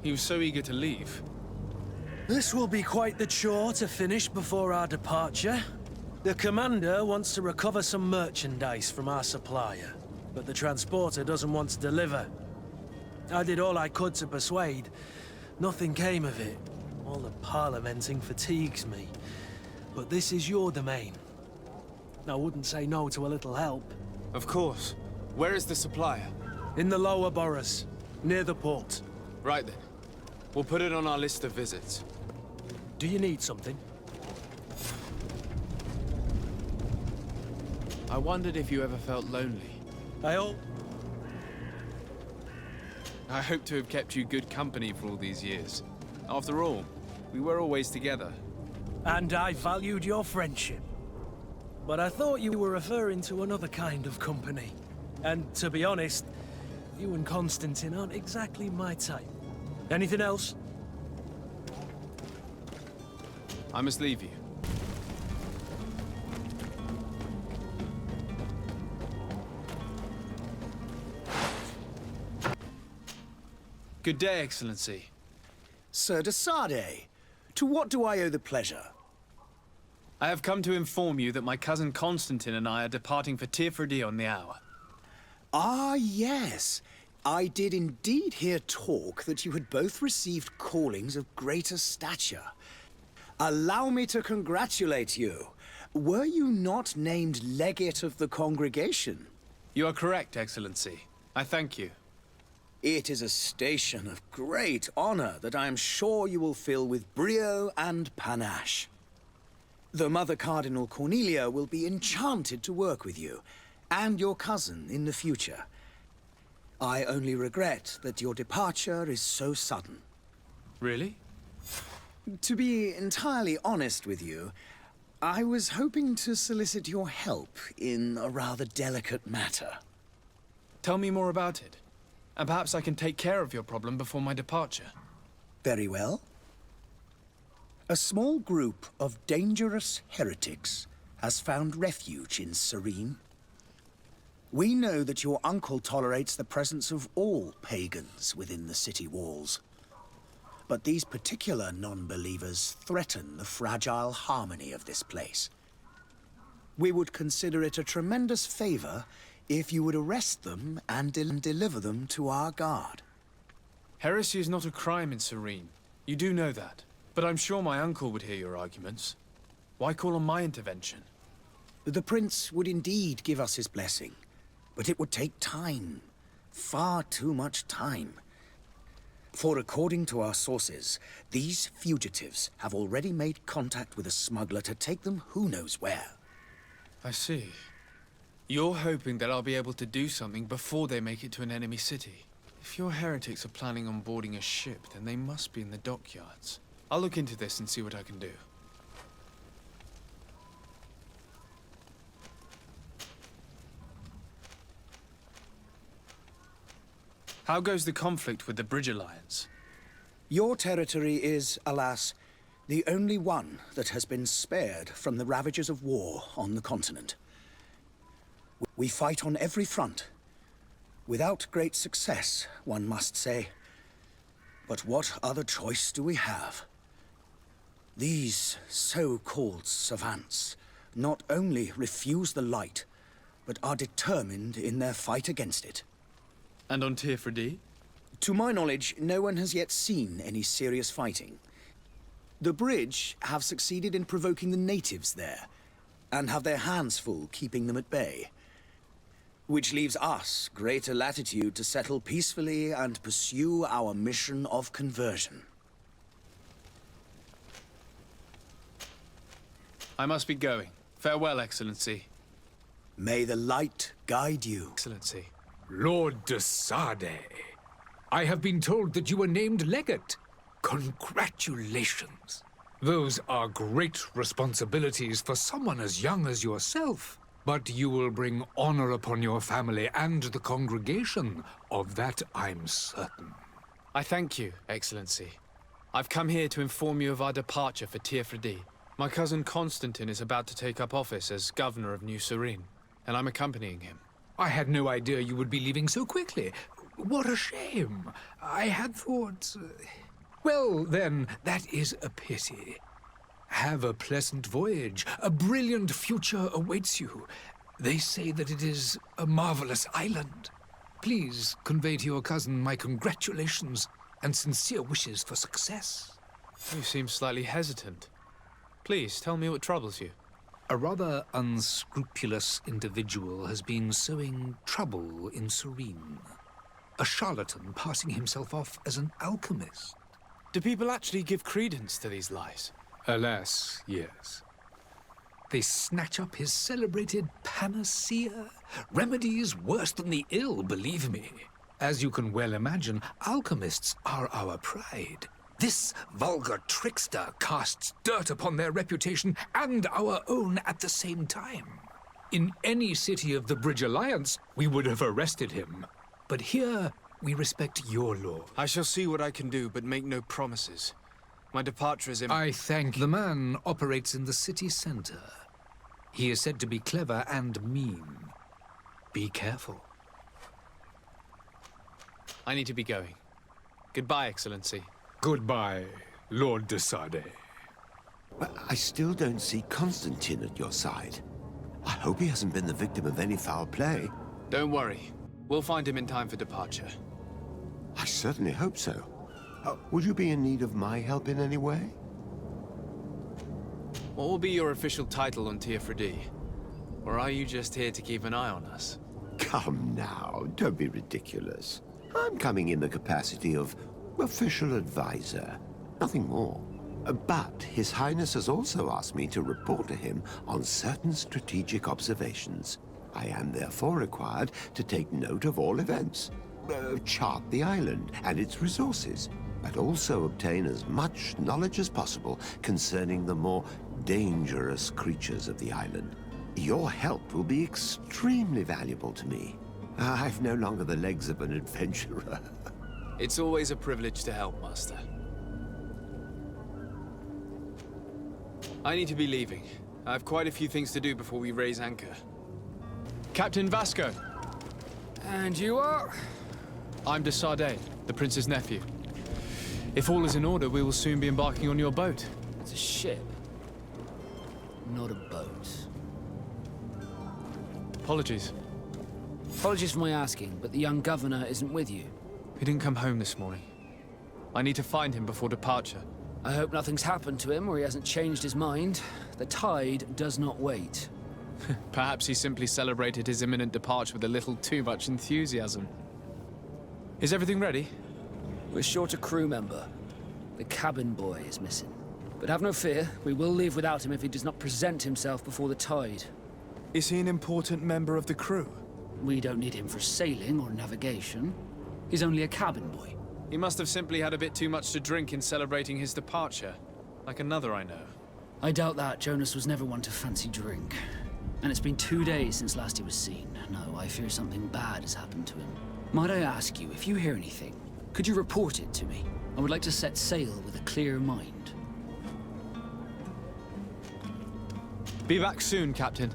He was so eager to leave. This will be quite the chore to finish before our departure. The commander wants to recover some merchandise from our supplier, but the transporter doesn't want to deliver. I did all I could to persuade. Nothing came of it. All the parliamenting fatigues me. But this is your domain. I wouldn't say no to a little help. Of course. Where is the supplier? In the lower boroughs, near the port. Right then. We'll put it on our list of visits. Do you need something? I wondered if you ever felt lonely. I hope to have kept you good company for all these years. After all, we were always together. And I valued your friendship. But I thought you were referring to another kind of company. And to be honest, you and Constantine aren't exactly my type. Anything else? I must leave you. Good day, Excellency. Sir de Sardet, to what do I owe the pleasure? I have come to inform you that my cousin Constantine and I are departing for Tirfredi on the hour. Ah, yes. I did indeed hear talk that you had both received callings of greater stature. Allow me to congratulate you. Were you not named legate of the congregation? You are correct, Excellency. I thank you. It is a station of great honor that I am sure you will fill with brio and panache. The Mother Cardinal Cornelia will be enchanted to work with you, and your cousin in the future. I only regret that your departure is so sudden. Really? To be entirely honest with you, I was hoping to solicit your help in a rather delicate matter. Tell me more about it, and perhaps I can take care of your problem before my departure. Very well. A small group of dangerous heretics has found refuge in Serene. We know that your uncle tolerates the presence of all pagans within the city walls. But these particular non-believers threaten the fragile harmony of this place. We would consider it a tremendous favor if you would arrest them and deliver them to our guard. Heresy is not a crime in Serene. You do know that. But I'm sure my uncle would hear your arguments. Why call on my intervention? The prince would indeed give us his blessing, but it would take time. Far too much time. For according to our sources, these fugitives have already made contact with a smuggler to take them who knows where. I see. You're hoping that I'll be able to do something before they make it to an enemy city. If your heretics are planning on boarding a ship, then they must be in the dockyards. I'll look into this and see what I can do. How goes the conflict with the Bridge Alliance? Your territory is, alas, the only one that has been spared from the ravages of war on the continent. We fight on every front. Without great success, one must say. But what other choice do we have? These so-called savants not only refuse the light, but are determined in their fight against it. And on Tirfredi? To my knowledge, no one has yet seen any serious fighting. The bridge have succeeded in provoking the natives there, and have their hands full keeping them at bay. Which leaves us greater latitude to settle peacefully and pursue our mission of conversion. I must be going. Farewell, Excellency. May the light guide you. Excellency. Lord de Sardet, I have been told that you were named legate. Congratulations. Those are great responsibilities for someone as young as yourself. But you will bring honor upon your family and the congregation. Of that I'm certain. I thank you, Excellency. I've come here to inform you of our departure for Tirfredi. My cousin Constantine is about to take up office as governor of New Serene, and I'm accompanying him. I had no idea you would be leaving so quickly. What a shame. I had thought... Well, then, that is a pity. Have a pleasant voyage. A brilliant future awaits you. They say that it is a marvelous island. Please convey to your cousin my congratulations and sincere wishes for success. You seem slightly hesitant. Please, tell me what troubles you. A rather unscrupulous individual has been sowing trouble in Serene. A charlatan passing himself off as an alchemist. Do people actually give credence to these lies? Alas, yes. They snatch up his celebrated panacea. Remedies worse than the ill, believe me. As you can well imagine, alchemists are our pride. This vulgar trickster casts dirt upon their reputation and our own at the same time. In any city of the Bridge Alliance, we would have arrested him. But here, we respect your law. I shall see what I can do, but make no promises. My departure is I thank the man operates in the city center. He is said to be clever and mean. Be careful. I need to be going. Goodbye, Excellency. Goodbye, Lord de Sade. But I still don't see Constantine at your side. I hope he hasn't been the victim of any foul play. Don't worry. We'll find him in time for departure. I certainly hope so. Would you be in need of my help in any way? What will be your official title on Teofredi? Or are you just here to keep an eye on us? Come now, don't be ridiculous. I'm coming in the capacity of official advisor, nothing more. But His Highness has also asked me to report to him on certain strategic observations. I am therefore required to take note of all events, chart the island and its resources, but also obtain as much knowledge as possible concerning the more dangerous creatures of the island. Your help will be extremely valuable to me. I've no longer the legs of an adventurer. It's always a privilege to help, Master. I need to be leaving. I have quite a few things to do before we raise anchor. Captain Vasco! And you are? I'm de Sade, the Prince's nephew. If all is in order, we will soon be embarking on your boat. It's a ship, not a boat. Apologies. Apologies for my asking, but the young governor isn't with you. He didn't come home this morning. I need to find him before departure. I hope nothing's happened to him or he hasn't changed his mind. The tide does not wait. Perhaps he simply celebrated his imminent departure with a little too much enthusiasm. Is everything ready? We're short a crew member. The cabin boy is missing. But have no fear, we will leave without him if he does not present himself before the tide. Is he an important member of the crew? We don't need him for sailing or navigation. He's only a cabin boy. He must have simply had a bit too much to drink in celebrating his departure. Like another I know. I doubt that. Jonas was never one to fancy drink. And it's been 2 days since last he was seen. No, I fear something bad has happened to him. Might I ask you, if you hear anything, could you report it to me? I would like to set sail with a clear mind. Be back soon, Captain.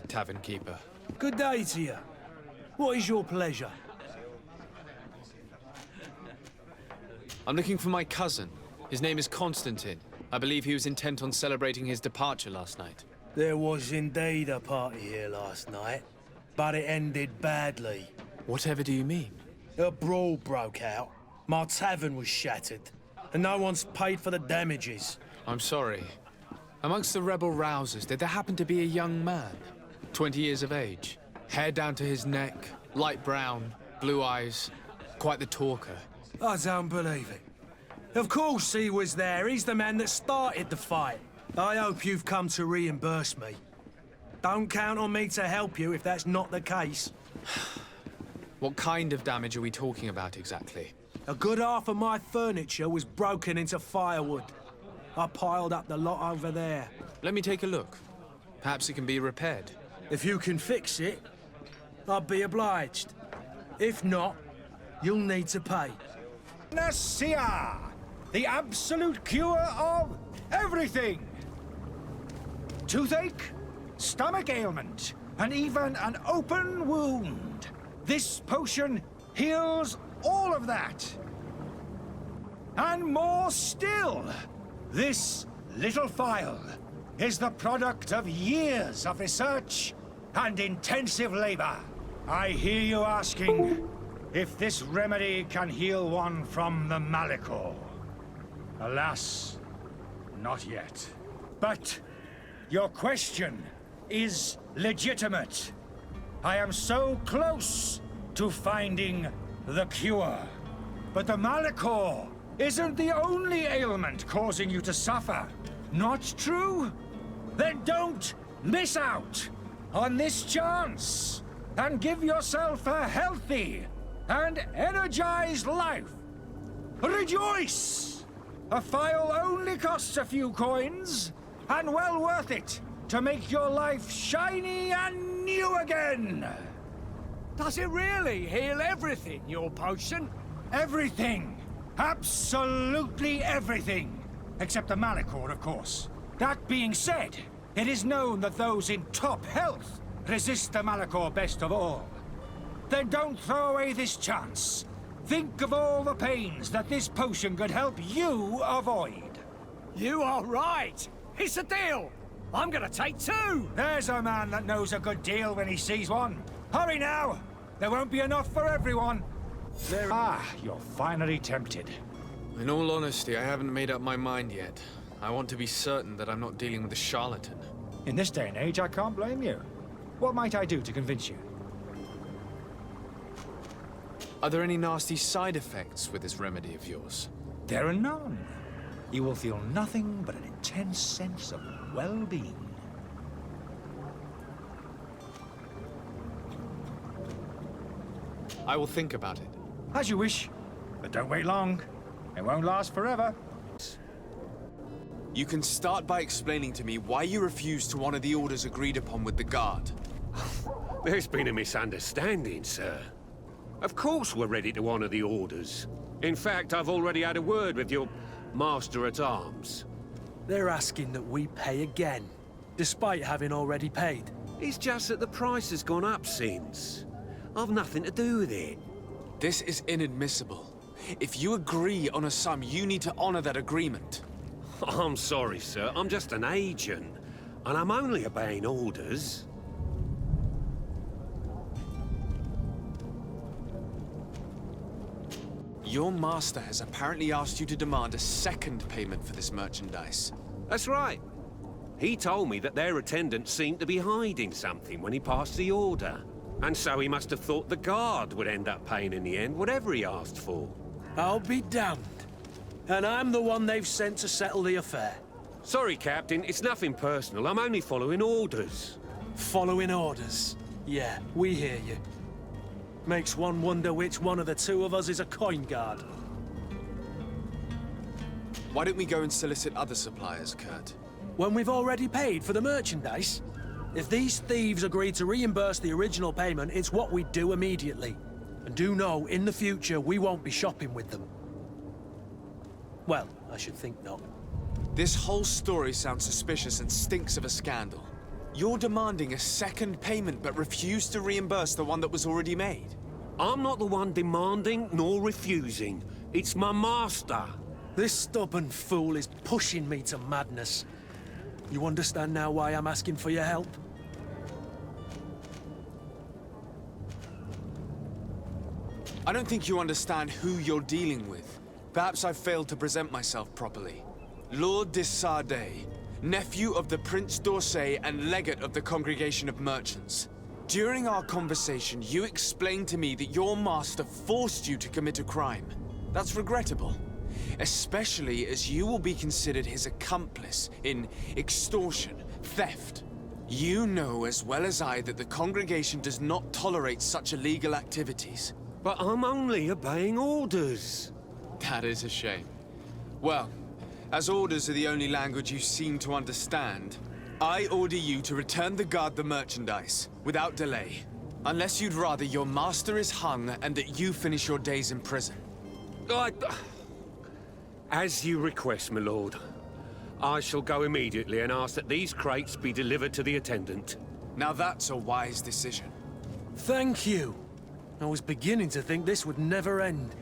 Tavern keeper. Good day to you. What is your pleasure? I'm looking for my cousin. His name is Constantine. I believe he was intent on celebrating his departure last night. There was indeed a party here last night, but it ended badly. Whatever do you mean? A brawl broke out. My tavern was shattered, and no one's paid for the damages. I'm sorry. Amongst the rebel rousers, did there happen to be a young man? 20 years of age. Hair down to his neck, light brown, blue eyes. Quite the talker. I don't believe it. Of course he was there. He's the man that started the fight. I hope you've come to reimburse me. Don't count on me to help you if that's not the case. What kind of damage are we talking about exactly? A good half of my furniture was broken into firewood. I piled up the lot over there. Let me take a look. Perhaps it can be repaired. If you can fix it, I'd be obliged. If not, you'll need to pay. Panacea! The absolute cure of everything! Toothache, stomach ailment, and even an open wound. This potion heals all of that. And more still, this little phial is the product of years of research and intensive labor. I hear you asking if this remedy can heal one from the Malachor. Alas, not yet. But your question is legitimate. I am so close to finding the cure. But the Malachor isn't the only ailment causing you to suffer. Not true? Then don't miss out on this chance and give yourself a healthy and energized life. Rejoice! A phial only costs a few coins, and well worth it to make your life shiny and new again. Does it really heal everything, your potion? Everything. Absolutely everything. Except the Malachor, of course. That being said, it is known that those in top health resist the Malachor best of all. Then don't throw away this chance. Think of all the pains that this potion could help you avoid. You are right. It's a deal. I'm gonna take 2. There's a man that knows a good deal when he sees one. Hurry now. There won't be enough for everyone. You're finally tempted. In all honesty, I haven't made up my mind yet. I want to be certain that I'm not dealing with a charlatan. In this day and age, I can't blame you. What might I do to convince you? Are there any nasty side effects with this remedy of yours? There are none. You will feel nothing but an intense sense of well-being. I will think about it. As you wish, but don't wait long. It won't last forever. You can start by explaining to me why you refused to honor the orders agreed upon with the Guard. There's been a misunderstanding, sir. Of course we're ready to honor the orders. In fact, I've already had a word with your Master-at-Arms. They're asking that we pay again, despite having already paid. It's just that the price has gone up since. I've nothing to do with it. This is inadmissible. If you agree on a sum, you need to honor that agreement. I'm sorry, sir. I'm just an agent. And I'm only obeying orders. Your master has apparently asked you to demand a second payment for this merchandise. That's right. He told me that their attendant seemed to be hiding something when he passed the order. And so he must have thought the Guard would end up paying in the end, whatever he asked for. I'll be damned. And I'm the one they've sent to settle the affair. Sorry, Captain. It's nothing personal. I'm only following orders. Following orders. Yeah, we hear you. Makes one wonder which one of the two of us is a coin guard. Why don't we go and solicit other suppliers, Kurt? When we've already paid for the merchandise? If these thieves agree to reimburse the original payment, it's what we do immediately. And do know, in the future, we won't be shopping with them. Well, I should think not. This whole story sounds suspicious and stinks of a scandal. You're demanding a second payment but refuse to reimburse the one that was already made. I'm not the one demanding nor refusing. It's my master. This stubborn fool is pushing me to madness. You understand now why I'm asking for your help? I don't think you understand who you're dealing with. Perhaps I failed to present myself properly. Lord de Sardet, nephew of the Prince d'Orsay and legate of the Congregation of Merchants. During our conversation, you explained to me that your master forced you to commit a crime. That's regrettable, especially as you will be considered his accomplice in extortion, theft. You know as well as I that the congregation does not tolerate such illegal activities. But I'm only obeying orders. That is a shame. Well, as orders are the only language you seem to understand, I order you to return the Guard the merchandise, without delay. Unless you'd rather your master is hung and that you finish your days in prison. As you request, my lord. I shall go immediately and ask that these crates be delivered to the attendant. Now that's a wise decision. Thank you. I was beginning to think this would never end.